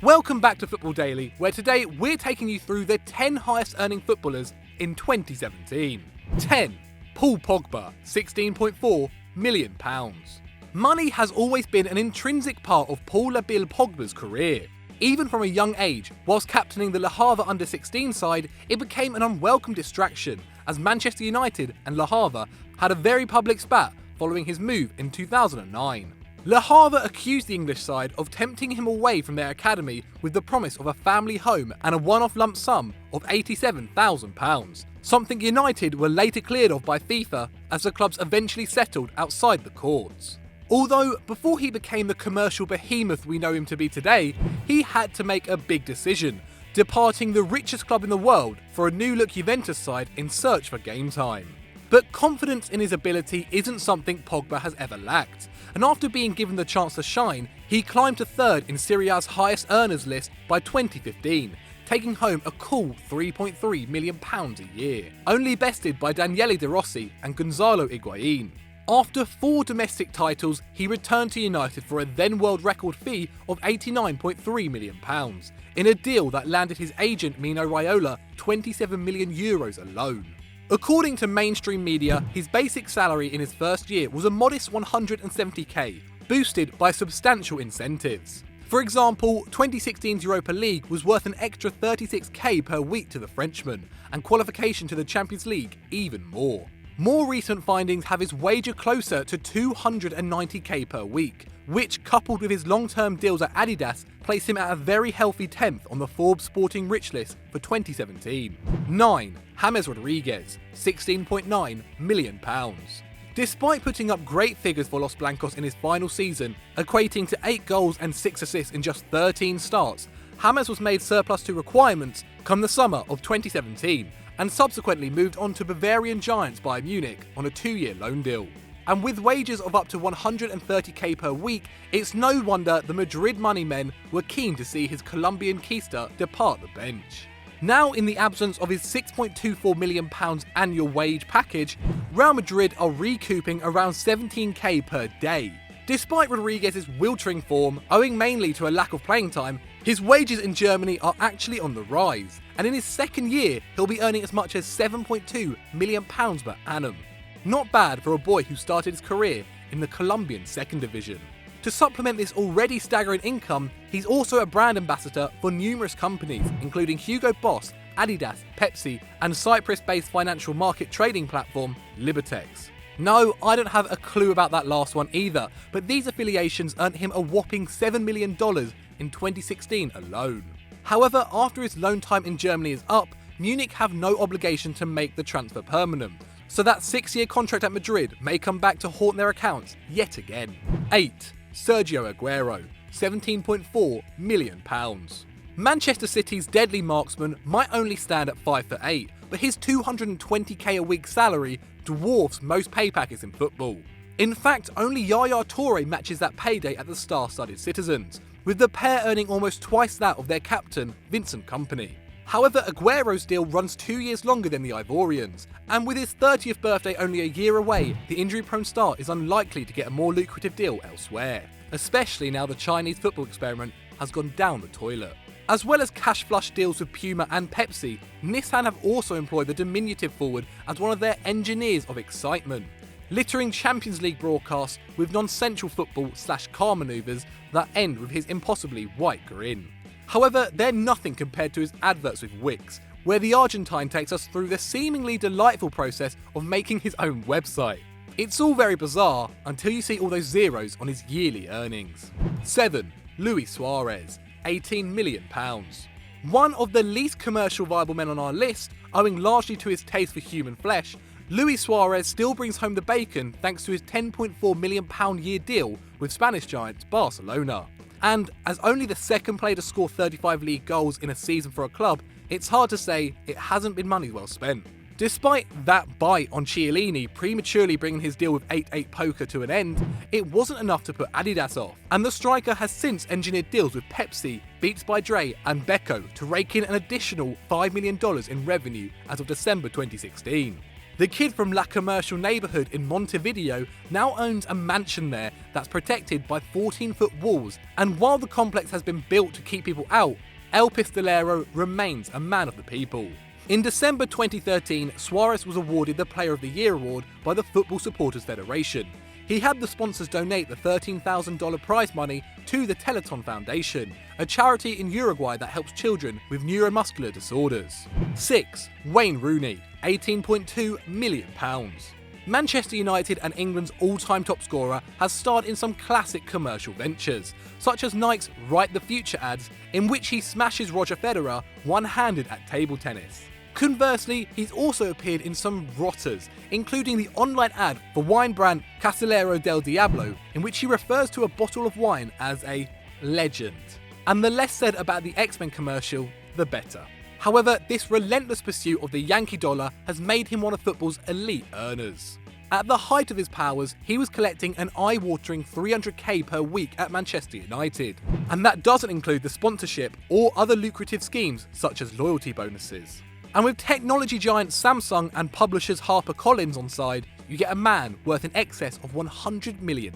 Welcome back to Football Daily, where today we're taking you through the 10 highest earning footballers in 2017. 10. Paul Pogba, £16.4 million. Money has always been an intrinsic part of Paul Pogba's career. Even from a young age, whilst captaining the Le Havre under-16 side, it became an unwelcome distraction, as Manchester United and Le Havre had a very public spat following his move in 2009. Le Havre accused the English side of tempting him away from their academy with the promise of a family home and a one-off lump sum of £87,000, something United were later cleared of by FIFA as the clubs eventually settled outside the courts. Although, before he became the commercial behemoth we know him to be today, he had to make a big decision, departing the richest club in the world for a new-look Juventus side in search for game time. But confidence in his ability isn't something Pogba has ever lacked, and after being given the chance to shine, he climbed to third in Serie A's highest earners list by 2015, taking home a cool £3.3 million a year, only bested by Daniele De Rossi and Gonzalo Higuain. After 4 domestic titles, he returned to United for a then world record fee of £89.3 million, in a deal that landed his agent Mino Raiola €27 million alone. According to mainstream media, his basic salary in his first year was a modest £170k, boosted by substantial incentives. For example, 2016's Europa League was worth an extra £36k per week to the Frenchman, and qualification to the Champions League even more. More recent findings have his wager closer to £290k per week, which, coupled with his long-term deals at Adidas, place him at a very healthy 10th on the Forbes Sporting Rich list for 2017. 9. James Rodriguez, £16.9 million. Despite putting up great figures for Los Blancos in his final season, equating to 8 goals and 6 assists in just 13 starts, James was made surplus to requirements come the summer of 2017, and subsequently moved on to Bavarian giants Bayern Munich on a 2-year loan deal. And with wages of up to 130k per week, it's no wonder the Madrid money men were keen to see his Colombian keister depart the bench. Now, in the absence of his £6.24 million annual wage package, Real Madrid are recouping around 17k per day. Despite Rodriguez's wiltering form, owing mainly to a lack of playing time, his wages in Germany are actually on the rise, and in his second year, he'll be earning as much as £7.2 million per annum. Not bad for a boy who started his career in the Colombian second division. To supplement this already staggering income, he's also a brand ambassador for numerous companies, including Hugo Boss, Adidas, Pepsi, and Cyprus-based financial market trading platform Libertex. No, I don't have a clue about that last one either, but these affiliations earned him a whopping $7 million in 2016 alone. However, after his loan time in Germany is up, Munich have no obligation to make the transfer permanent, so that 6-year contract at Madrid may come back to haunt their accounts yet again. 8. Sergio Agüero, £17.4 million. Manchester City's deadly marksman might only stand at 5'8", but his £220k a week salary dwarfs most pay packets in football. In fact, only Yaya Toure matches that payday at the star-studded Citizens, with the pair earning almost twice that of their captain, Vincent Kompany. However, Agüero's deal runs 2 years longer than the Ivorians, and with his 30th birthday only a year away, the injury-prone star is unlikely to get a more lucrative deal elsewhere, especially now the Chinese football experiment has gone down the toilet. As well as cash flush deals with Puma and Pepsi, Nissan have also employed the diminutive forward as one of their engineers of excitement, littering Champions League broadcasts with nonsensical football/car manoeuvres that end with his impossibly white grin. However, they're nothing compared to his adverts with Wix, where the Argentine takes us through the seemingly delightful process of making his own website. It's all very bizarre until you see all those zeros on his yearly earnings. 7. Luis Suarez, £18 million. One of the least commercial viable men on our list, owing largely to his taste for human flesh, Luis Suarez still brings home the bacon thanks to his £10.4 million year deal with Spanish giants Barcelona. And as only the second player to score 35 league goals in a season for a club, it's hard to say it hasn't been money well spent. Despite that bite on Chiellini prematurely bringing his deal with 8-8 poker to an end, it wasn't enough to put Adidas off, and the striker has since engineered deals with Pepsi, Beats by Dre and Beko to rake in an additional $5 million in revenue as of December 2016. The kid from La Commercial neighbourhood in Montevideo now owns a mansion there that's protected by 14-foot walls, and while the complex has been built to keep people out, El Pistolero remains a man of the people. In December 2013, Suarez was awarded the Player of the Year award by the Football Supporters Federation. He had the sponsors donate the $13,000 prize money to the Teleton Foundation, a charity in Uruguay that helps children with neuromuscular disorders. 6. Wayne Rooney, £18.2 million. Manchester United and England's all-time top scorer has starred in some classic commercial ventures, such as Nike's Write the Future ads, in which he smashes Roger Federer one-handed at table tennis. Conversely, he's also appeared in some rotters, including the online ad for wine brand Casillero del Diablo, in which he refers to a bottle of wine as a legend. And the less said about the X-Men commercial, the better. However, this relentless pursuit of the Yankee dollar has made him one of football's elite earners. At the height of his powers, he was collecting an eye-watering $300k per week at Manchester United. And that doesn't include the sponsorship or other lucrative schemes such as loyalty bonuses. And with technology giant Samsung and publishers HarperCollins on side, you get a man worth in excess of £100 million.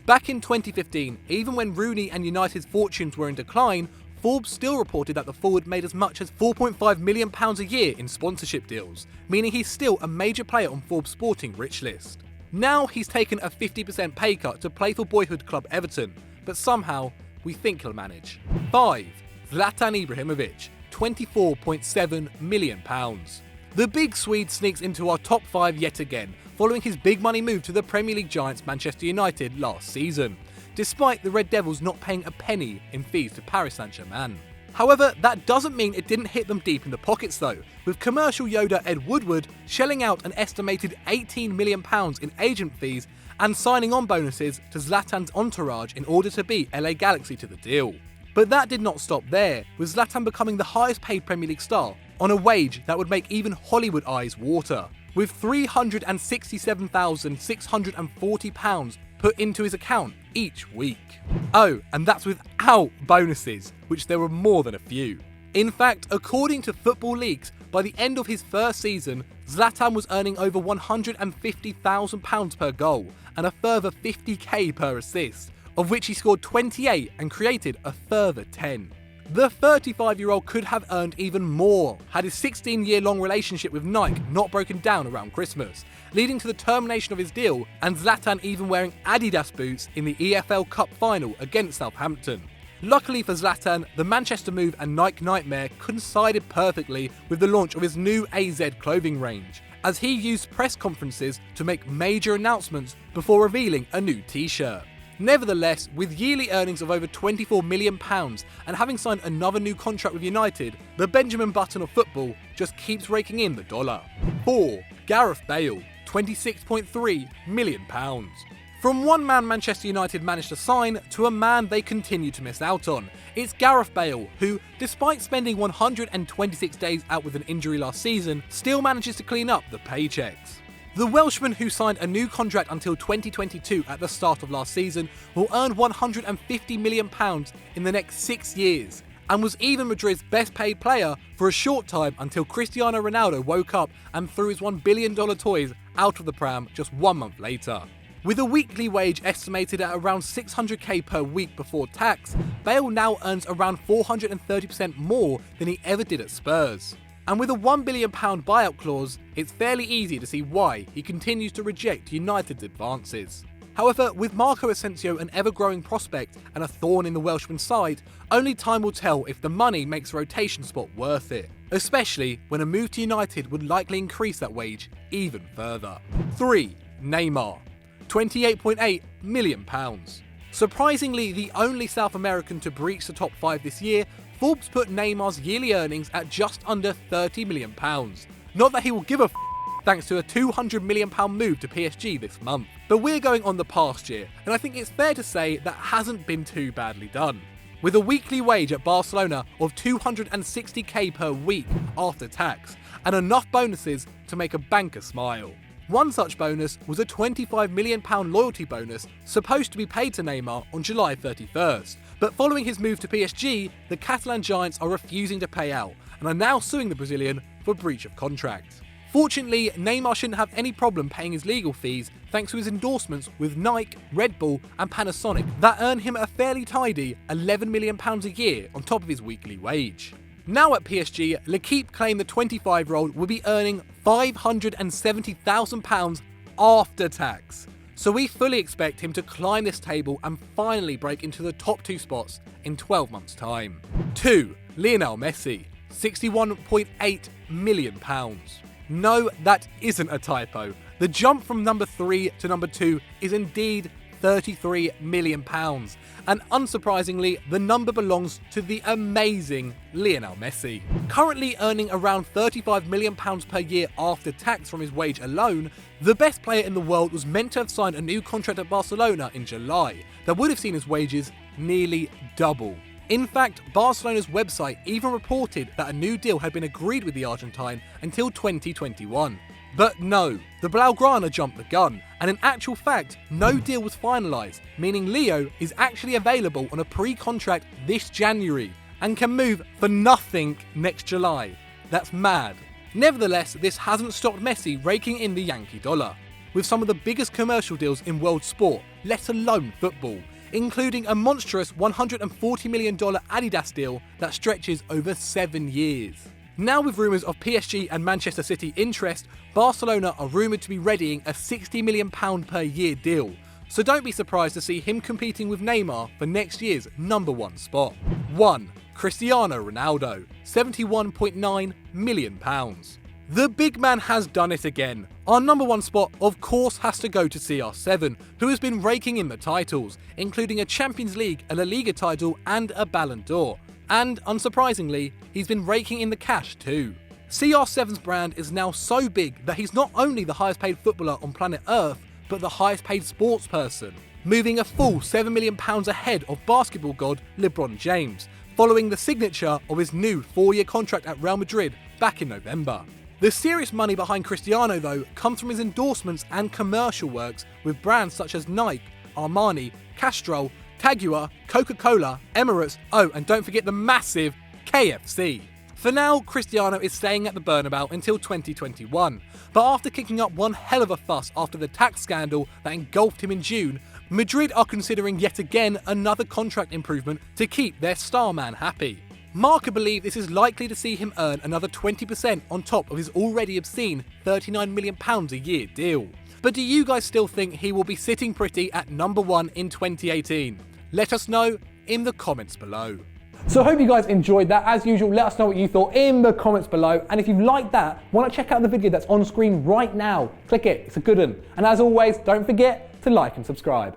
Back in 2015, even when Rooney and United's fortunes were in decline, Forbes still reported that the forward made as much as £4.5 million a year in sponsorship deals, meaning he's still a major player on Forbes' sporting rich list. Now he's taken a 50% pay cut to play for boyhood club Everton, but somehow we think he'll manage. 5. Zlatan Ibrahimovic, £24.7 million. The big Swede sneaks into our top 5 yet again, following his big money move to the Premier League giants Manchester United last season, despite the Red Devils not paying a penny in fees to Paris Saint-Germain. However, that doesn't mean it didn't hit them deep in the pockets though, with commercial Yoda Ed Woodward shelling out an estimated £18 million in agent fees and signing on bonuses to Zlatan's entourage in order to beat LA Galaxy to the deal. But that did not stop there, with Zlatan becoming the highest paid Premier League star on a wage that would make even Hollywood eyes water, with £367,640 put into his account each week. Oh, and that's without bonuses, which there were more than a few. In fact, according to Football Leaks, by the end of his first season, Zlatan was earning over £150,000 per goal and a further £50k per assist, of which he scored 28 and created a further 10. The 35-year-old could have earned even more had his 16-year-long relationship with Nike not broken down around Christmas, leading to the termination of his deal and Zlatan even wearing Adidas boots in the EFL Cup final against Southampton. Luckily for Zlatan, the Manchester move and Nike nightmare coincided perfectly with the launch of his new AZ clothing range, as he used press conferences to make major announcements before revealing a new t-shirt. Nevertheless, with yearly earnings of over £24 million and having signed another new contract with United, the Benjamin Button of football just keeps raking in the dollar. 4. Gareth Bale, £26.3 million. From one man Manchester United managed to sign to a man they continue to miss out on. It's Gareth Bale, who, despite spending 126 days out with an injury last season, still manages to clean up the paychecks. The Welshman, who signed a new contract until 2022 at the start of last season, will earn £150 million in the next 6 years, and was even Madrid's best paid player for a short time until Cristiano Ronaldo woke up and threw his $1 billion toys out of the pram just 1 month later. With a weekly wage estimated at around £600k per week before tax, Bale now earns around 430% more than he ever did at Spurs. And with a £1 billion buyout clause, it's fairly easy to see why he continues to reject United's advances. However, with Marco Asensio an ever-growing prospect and a thorn in the Welshman's side, only time will tell if the money makes a rotation spot worth it, especially when a move to United would likely increase that wage even further. 3. Neymar, £28.8 million. Surprisingly, the only South American to breach the top 5 this year, Forbes put Neymar's yearly earnings at just under £30 million. Not that he will give a thanks to a £200 million move to PSG this month. But we're going on the past year, and I think it's fair to say that hasn't been too badly done. With a weekly wage at Barcelona of £260k per week after tax, and enough bonuses to make a banker smile. One such bonus was a £25 million loyalty bonus supposed to be paid to Neymar on July 31st. But following his move to PSG, the Catalan giants are refusing to pay out and are now suing the Brazilian for breach of contract. Fortunately, Neymar shouldn't have any problem paying his legal fees thanks to his endorsements with Nike, Red Bull and Panasonic that earn him a fairly tidy £11 million a year on top of his weekly wage. Now at PSG, L'Équipe claimed the 25-year-old will be earning £570,000 after tax. So we fully expect him to climb this table and finally break into the top 2 spots in 12 months' time. 2. Lionel Messi, £61.8 million. No, that isn't a typo. The jump from number 3 to number 2 is indeed £33 million. And unsurprisingly, the number belongs to the amazing Lionel Messi. Currently earning around £35 million per year after tax from his wage alone, the best player in the world was meant to have signed a new contract at Barcelona in July that would have seen his wages nearly double. In fact, Barcelona's website even reported that a new deal had been agreed with the Argentine until 2021. But no, the Blaugrana jumped the gun, and in actual fact, no deal was finalised, meaning Leo is actually available on a pre-contract this January and can move for nothing next July. That's mad. Nevertheless, this hasn't stopped Messi raking in the Yankee dollar, with some of the biggest commercial deals in world sport, let alone football, including a monstrous $140 million Adidas deal that stretches over 7 years. Now with rumours of PSG and Manchester City interest, Barcelona are rumoured to be readying a £60 million per year deal, so don't be surprised to see him competing with Neymar for next year's number 1 spot. 1. Cristiano Ronaldo, £71.9 million. The big man has done it again. Our number 1 spot of course has to go to CR7, who has been raking in the titles, including a Champions League, a La Liga title and a Ballon d'Or. And unsurprisingly, he's been raking in the cash too. CR7's brand is now so big that he's not only the highest paid footballer on planet Earth, but the highest paid sports person, moving a full £7 million ahead of basketball god LeBron James, following the signature of his new 4-year contract at Real Madrid back in November. The serious money behind Cristiano though comes from his endorsements and commercial works with brands such as Nike, Armani, Castrol, Tagua, Coca-Cola, Emirates, and don't forget the massive KFC. For now, Cristiano is staying at the Bernabeu until 2021, but after kicking up one hell of a fuss after the tax scandal that engulfed him in June, Madrid are considering yet again another contract improvement to keep their star man happy. Marca believe this is likely to see him earn another 20% on top of his already obscene £39 million a year deal. But do you guys still think he will be sitting pretty at number 1 in 2018? Let us know in the comments below. So I hope you guys enjoyed that. As usual, let us know what you thought in the comments below. And if you've liked that, why not check out the video that's on screen right now? Click it, it's a good one. And as always, don't forget to like and subscribe.